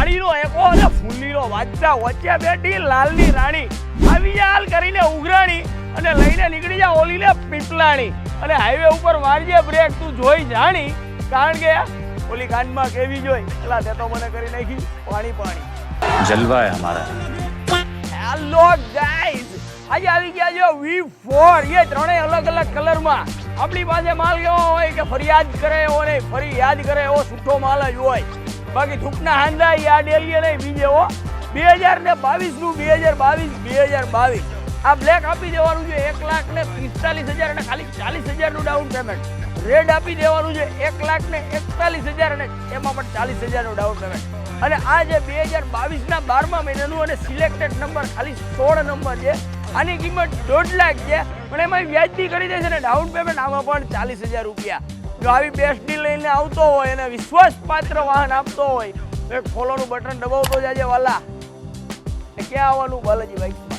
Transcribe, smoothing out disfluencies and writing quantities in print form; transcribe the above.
વાડીનો એકો અને ફૂલીનો વાચ્ચા વચ્ચે બેઠી લાલની રાણી આવી જા હાલ કરીને ઉઘરાણી અને લઈને નીકળી જા ઓલીને પીપલાણી અને હાઈવે ઉપર મારજે બ્રેક તું જોઈ જાણી કારણ કે ઓલી કાનમાં કેવી જોઈ એલા તે તો મને કરી નાખી પાણી પાણી જલવા હે હમારા હેલો ગાઈઝ આજે આવી ગયા જો V4 એ ત્રણેય અલગ અલગ કલરમાં આપણી પાસે માલ કેવો હોય કે ફરિયાદ કરે એવો નહીં ફરી યાદ કરે એવો છૂટો માલ જ હોય બાકી થૂકના હાંધા યાદ એલીએ નહીં બીજે હો 2022 નું 2022 આ બ્લેક આપી દેવાનું છે 1,45,000 અને ખાલી 40,000 નું ડાઉન પેમેન્ટ રેડ આપી દેવાનું છે 1,41,000 અને એમાં પણ 40,000 નું ડાઉન પેમેન્ટ અને આ જે 2022 ના 12મા મહિનાનું અને સિલેક્ટેડ નંબર ખાલી 16 નંબર છે આની કિંમત 1.5 લાખ છે પણ એમાં વ્યાજબી કરી દેશે ને ડાઉન પેમેન્ટ આમાં પણ 40,000 રૂપિયા જો આવી બેસ્ટ ડીલ લઈને આવતો હોય અને વિશ્વાસપાત્ર વાહન આપતો હોય તો એક ફોલોનું બટન દબાવતો જાજે વાલા ક્યાં આવવાનું બાલાજી ભાઈ